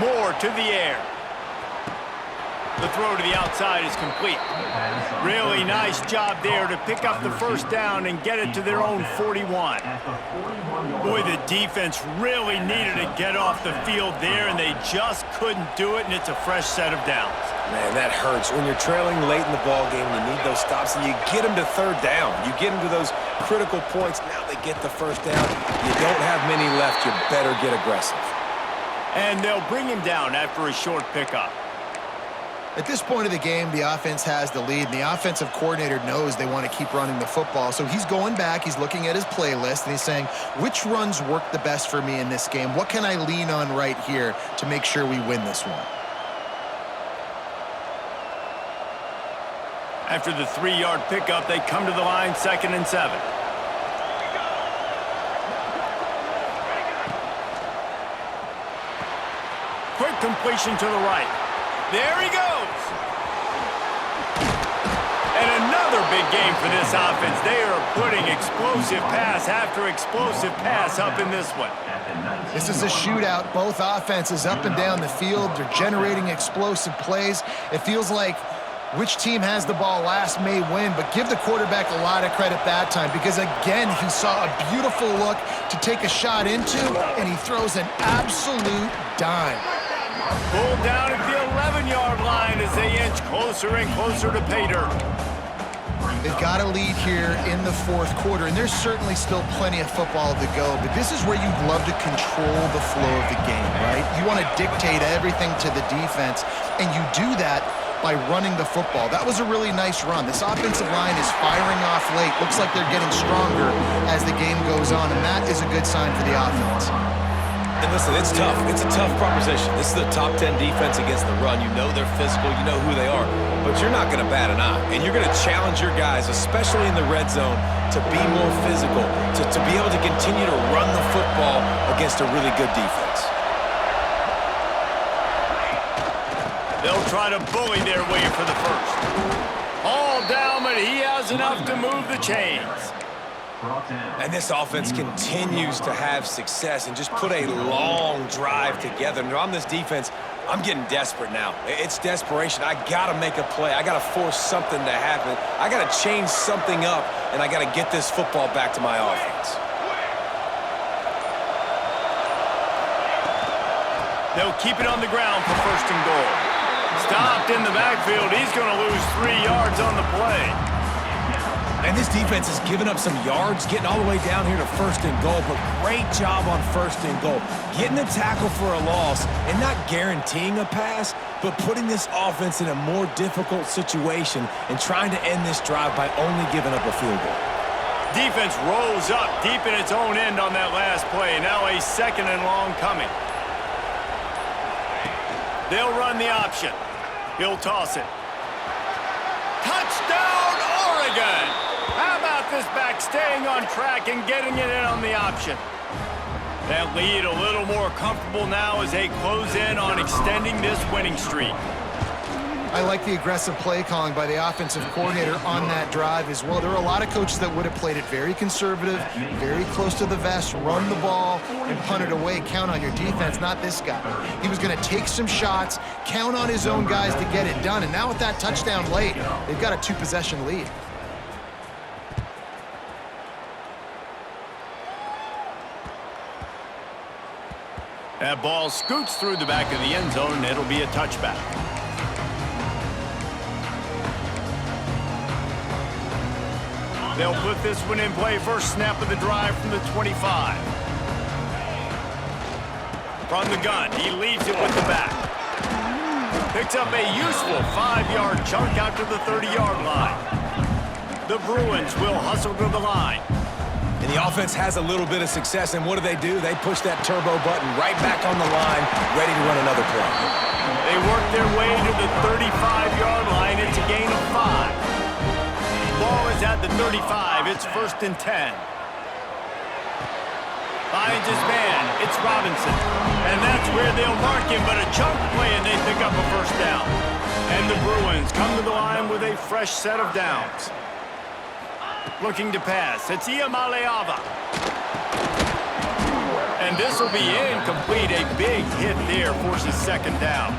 Moore to the air. The throw to the outside is complete. Really nice job there to pick up the 1st down and get it to their own 41. Boy, the defense really needed to get off the field there, and they just couldn't do it, and it's a fresh set of downs. Man, that hurts. When you're trailing late in the ball game, you need those stops, and you get them to 3rd down. You get them to those critical points. Now they get the 1st down. You don't have many left. You better get aggressive. And they'll bring him down after a short pickup. At this point of the game, the offense has the lead, and the offensive coordinator knows they want to keep running the football. So he's going back, he's looking at his playlist, and he's saying, which runs work the best for me in this game? What can I lean on right here to make sure we win this one? After the 3-yard pickup, they come to the line, 2nd and 7. Quick completion to the right. There he goes. And another big game for this offense. They are putting explosive pass after explosive pass up in this one. This is a shootout. Both offenses up and down the field. They're generating explosive plays. It feels like Which team has the ball last may win, but give the quarterback a lot of credit that time because, again, he saw a beautiful look to take a shot into, and he throws an absolute dime. Pulled down at the 11-yard line as they inch closer and closer to pay dirt. They've got a lead here in the fourth quarter, and there's certainly still plenty of football to go, but this is where you'd love to control the flow of the game, right? You want to dictate everything to the defense, and you do that by running the football. That was a really nice run. This offensive line is firing off late. Looks like they're getting stronger as the game goes on, and that is a good sign for the offense. And listen, it's tough. It's a tough proposition. This is a top 10 defense against the run. You know they're physical. You know who they are. But you're not going to bat an eye. And you're going to challenge your guys, especially in the red zone, to be more physical, to be able to continue to run the football against a really good defense. They'll try to bully their way for the first. All down, but he has enough to move the chains. And this offense continues to have success and just put a long drive together. And on this defense, I'm getting desperate now. It's desperation. I got to make a play. I got to force something to happen. I got to change something up, and I got to get this football back to my offense. They'll keep it on the ground for first and goal. Stopped in the backfield. He's going to lose 3 yards on the play. And this defense has given up some yards, getting all the way down here to first and goal, but great job on first and goal. Getting a tackle for a loss and not guaranteeing a pass, but putting this offense in a more difficult situation and trying to end this drive by only giving up a field goal. Defense rolls up deep in its own end on that last play. Now a second and long coming. They'll run the option. He'll toss it. Touchdown, Oregon! How about this back staying on track and getting it in on the option? That lead a little more comfortable now as they close in on extending this winning streak. I like the aggressive play calling by the offensive coordinator on that drive as well. There are a lot of coaches that would have played it very conservative, very close to the vest, run the ball, and punt it away. Count on your defense, not this guy. He was going to take some shots, count on his own guys to get it done, and now with that touchdown late, they've got a 2-possession lead. That ball scoots through the back of the end zone, and it'll be a touchback. They'll put this one in play first snap of the drive from the 25. From the gun, he leaves it with the back. Picks up a useful 5-yard chunk out to the 30-yard line. The Bruins will hustle to the line. And the offense has a little bit of success, and what do? They push that turbo button right back on the line, ready to run another play. They work their way to the 35-yard line. It's a gain of 5. Ball is at the 35. It's first and 10. Finds his man. It's Robinson. And that's where they'll mark him, but a chunk play, and they pick up a first down. And the Bruins come to the line with a fresh set of downs. Looking to pass. It's Iamaleava. And this will be incomplete. A big hit there forces second down.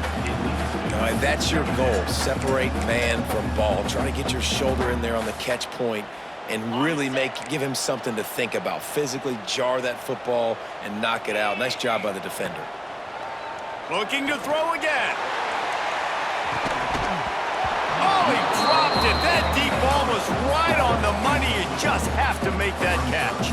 And that's your goal. Separate man from ball. Try to get your shoulder in there on the catch point and really give him something to think about. Physically jar that football and knock it out. Nice job by the defender. Looking to throw again. Oh, he dropped it. That deep ball was right on the money. You just have to make that catch.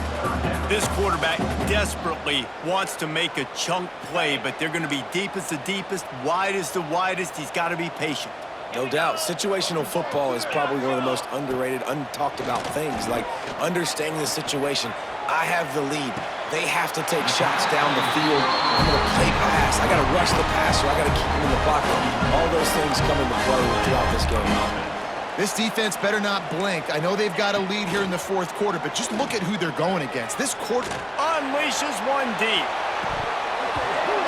This quarterback desperately wants to make a chunk play, but they're going to be deep as the deepest, wide as the widest. He's got to be patient. No doubt. Situational football is probably one of the most underrated, untalked about things, like understanding the situation. I have the lead. They have to take shots down the field. I'm going to play pass. I got to rush the passer. I got to keep him in the pocket. All those things come into play throughout this game. This defense better not blink. I know they've got a lead here in the fourth quarter, but just look at who they're going against. This quarter unleashes one deep.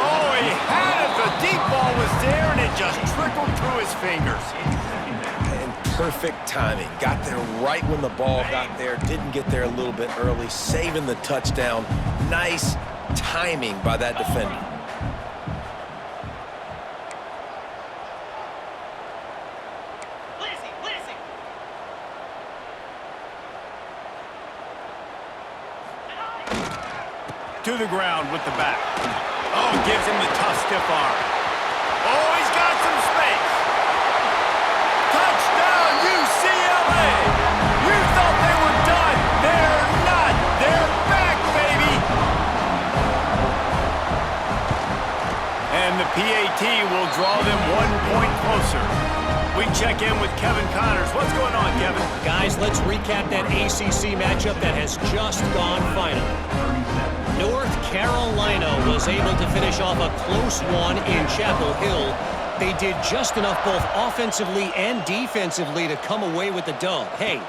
Oh, he had it. The deep ball was there, and it just trickled through his fingers. And perfect timing. Got there right when the ball got there. Didn't get there a little bit early. Saving the touchdown. Nice timing by that defender. to the ground with the back. Oh, gives him the tough stiff arm. Oh, he's got some space. Touchdown, UCLA! You thought they were done. They're not. They're back, baby! And the PAT will draw them 1 point closer. We check in with Kevin Connors. What's going on, Kevin? Guys, let's recap that ACC matchup that has just gone final. North Carolina was able to finish off a close one in Chapel Hill. They did just enough both offensively and defensively to come away with the dub. Hey,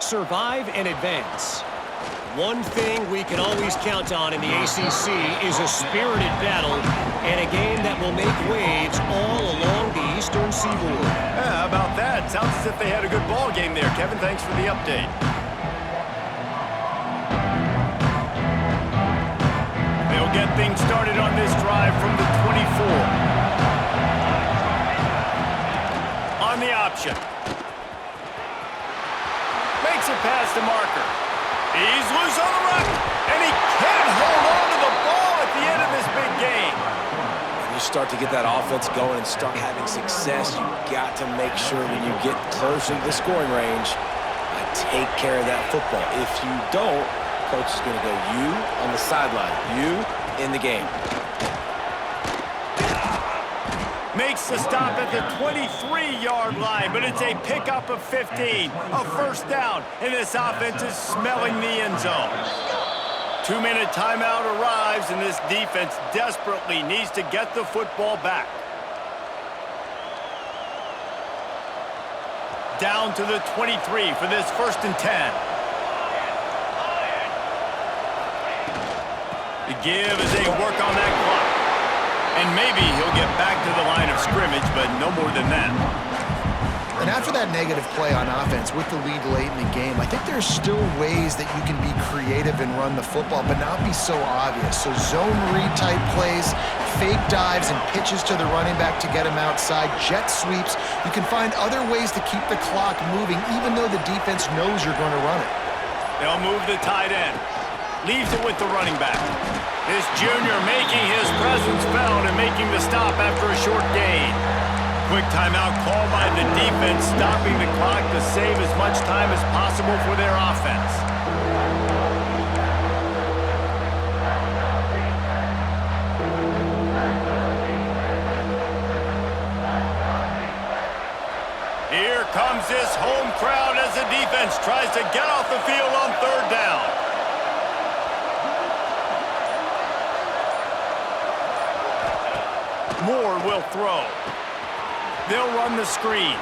survive and advance. One thing we can always count on in the ACC is a spirited battle and a game that will make waves all along the Eastern Seaboard. Yeah, how about that? Sounds as if they had a good ball game there. Kevin, thanks for the update. They'll get things started on this drive from the 24. On the option. Makes it past the marker. He's loose on the run, and he can't hold on to the ball at the end of this big game. When you start to get that offense going and start having success, you got to make sure when you get closer to the scoring range, take care of that football. If you don't, coach is going to go you on the sideline, you in the game. Makes the stop at the 23-yard line, but it's a pickup of 15, a first down, and this offense is smelling the end zone. 2-minute timeout arrives, and this defense desperately needs to get the football back. Down to the 23 for this 1st and 10. The give as they work on that clock. And maybe he'll get back to the line of scrimmage, but no more than that. And after that negative play on offense with the lead late in the game, I think there's still ways that you can be creative and run the football, but not be so obvious. So zone read type plays, fake dives and pitches to the running back to get him outside, jet sweeps. You can find other ways to keep the clock moving, even though the defense knows you're going to run it. They'll move the tight end. Leaves it with the running back. This junior making his presence felt and making the stop after a short gain. Quick timeout call by the defense, stopping the clock to save as much time as possible for their offense. Here comes this home crowd as the defense tries to get off the field on 3rd down. Moore will throw. They'll run the screen.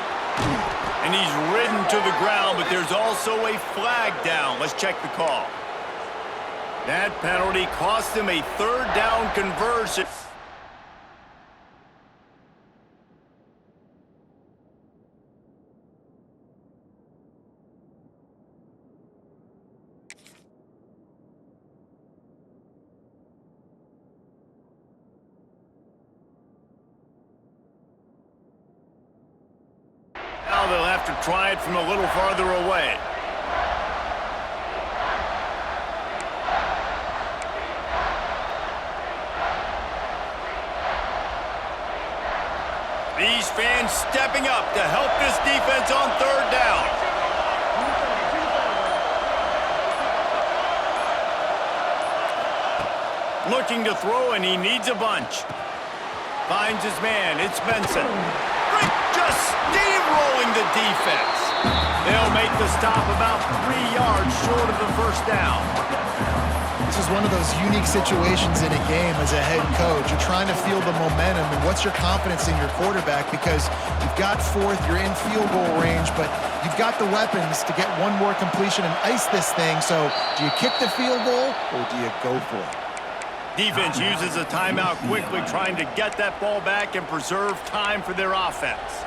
And he's ridden to the ground, but there's also a flag down. Let's check the call. That penalty cost him a 3rd down conversion. Now they'll have to try it from a little farther away. These fans stepping up to help this defense on 3rd down. Looking to throw, and he needs a bunch. Finds his man. It's Benson. Just steamrolling the defense. They'll make the stop about 3 yards short of the 1st down. This is one of those unique situations in a game as a head coach. You're trying to feel the momentum, and what's your confidence in your quarterback? Because you've got 4th, you're in field goal range, but you've got the weapons to get one more completion and ice this thing. So do you kick the field goal or do you go for it? Defense uses a timeout quickly, trying to get that ball back and preserve time for their offense.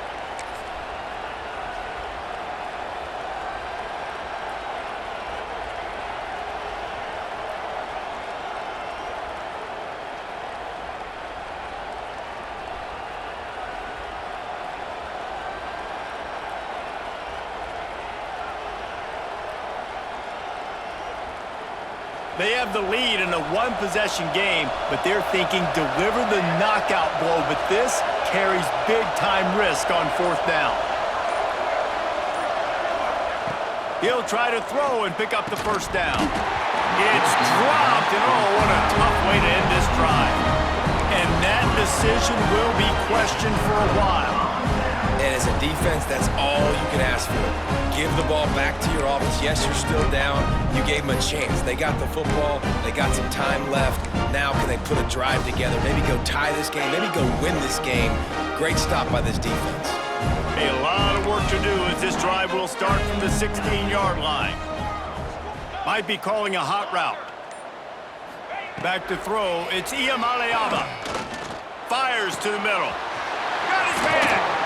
They have the lead in a one-possession game, but they're thinking deliver the knockout blow, but this carries big-time risk on fourth down. He'll try to throw and pick up the first down. It's dropped, and oh, what a tough way to end this drive. And that decision will be questioned for a while. And as a defense, that's all you can ask for. Give the ball back to your offense. Yes, you're still down. You gave them a chance. They got the football. They got some time left. Now can they put a drive together? Maybe go tie this game. Maybe go win this game. Great stop by this defense. A lot of work to do as this drive will start from the 16-yard line. Might be calling a hot route. Back to throw. It's Iamaleava. Fires to the middle. Got his man.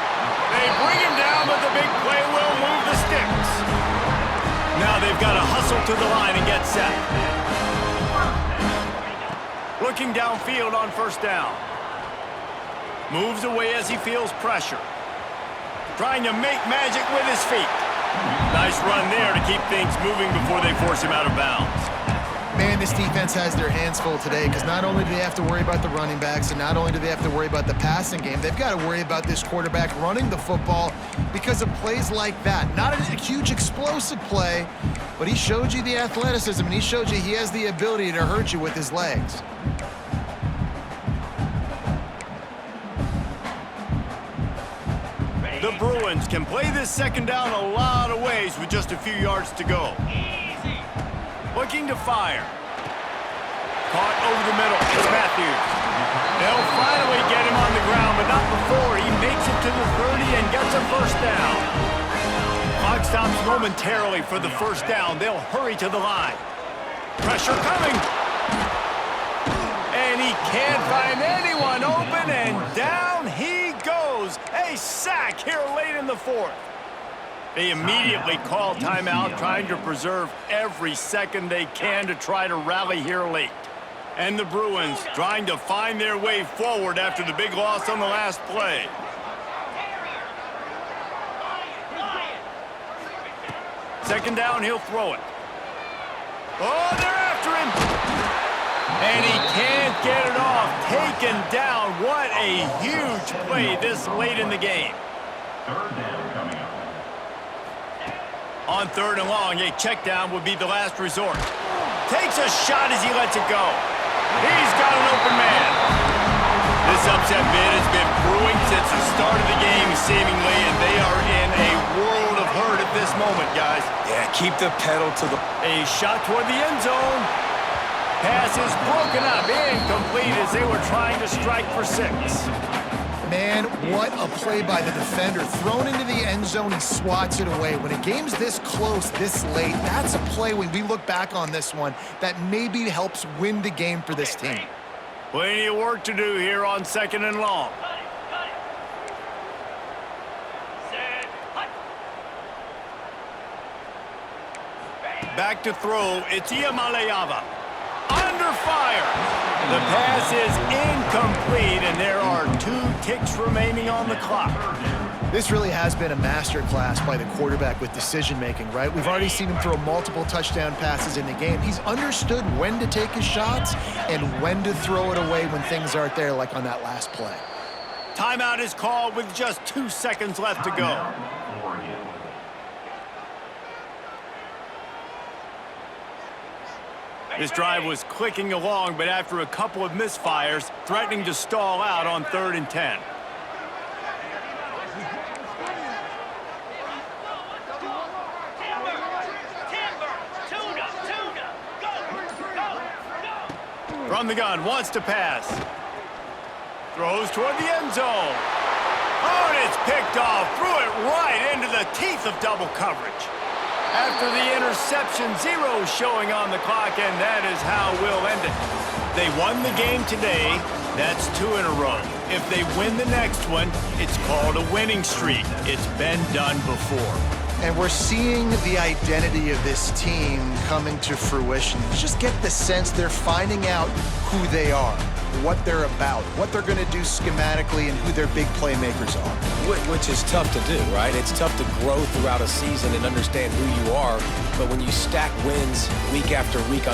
They bring him down, but the big play will move the sticks. Now they've got to hustle to the line and get set. Looking downfield on first down. Moves away as he feels pressure. Trying to make magic with his feet. Nice run there to keep things moving before they force him out of bounds. Man, this defense has their hands full today because not only do they have to worry about the running backs and not only do they have to worry about the passing game, they've got to worry about this quarterback running the football because of plays like that. Not a huge explosive play, but he showed you the athleticism and he showed you he has the ability to hurt you with his legs. The Bruins can play this second down a lot of ways with just a few yards to go. Looking to fire. Caught over the middle. It's Matthews. They'll finally get him on the ground, but not before he makes it to the 30 and gets a first down. Clock stops momentarily for the first down. They'll hurry to the line. Pressure coming. And he can't find anyone open, and down he goes. A sack here late in the fourth. They immediately call timeout, trying to preserve every second they can to try to rally here late. And the Bruins trying to find their way forward after the big loss on the last play. Second down, he'll throw it. Oh, they're after him. And he can't get it off. Taken down. What a huge play this late in the game. On third and long, a check down would be the last resort. Takes a shot as he lets it go. He's got an open man. This upset bid has been brewing since the start of the game, seemingly, and they are in a world of hurt at this moment, guys. Yeah, keep the pedal to the... A shot toward the end zone. Pass is broken up, incomplete as they were trying to strike for 6. Man, what a play by the defender. Thrown into the end zone, he swats it away. When a game's this close, this late, that's a play when we look back on this one that maybe helps win the game for this team. Plenty of work to do here on second and long. Back to throw, it's Iamaleava. Under fire. The pass is incomplete, and there are 2 ticks remaining on the clock. This really has been a masterclass by the quarterback with decision-making, right? We've already seen him throw multiple touchdown passes in the game. He's understood when to take his shots and when to throw it away when things aren't there, like on that last play. Timeout is called with just 2 seconds left to go. This drive was clicking along, but after a couple of misfires, threatening to stall out on 3rd and 10. From the gun, wants to pass. Throws toward the end zone. Oh, and it's picked off. Threw it right into the teeth of double coverage. After the interception, 0 showing on the clock, and that is how we'll end it. They won the game today. That's 2 in a row. If they win the next one, it's called a winning streak. It's been done before. And we're seeing the identity of this team coming to fruition. You just get the sense they're finding out who they are, what they're about, what they're going to do schematically, and who their big playmakers are. Which is tough to do, right? It's tough to grow throughout a season and understand who you are. But when you stack wins week after week on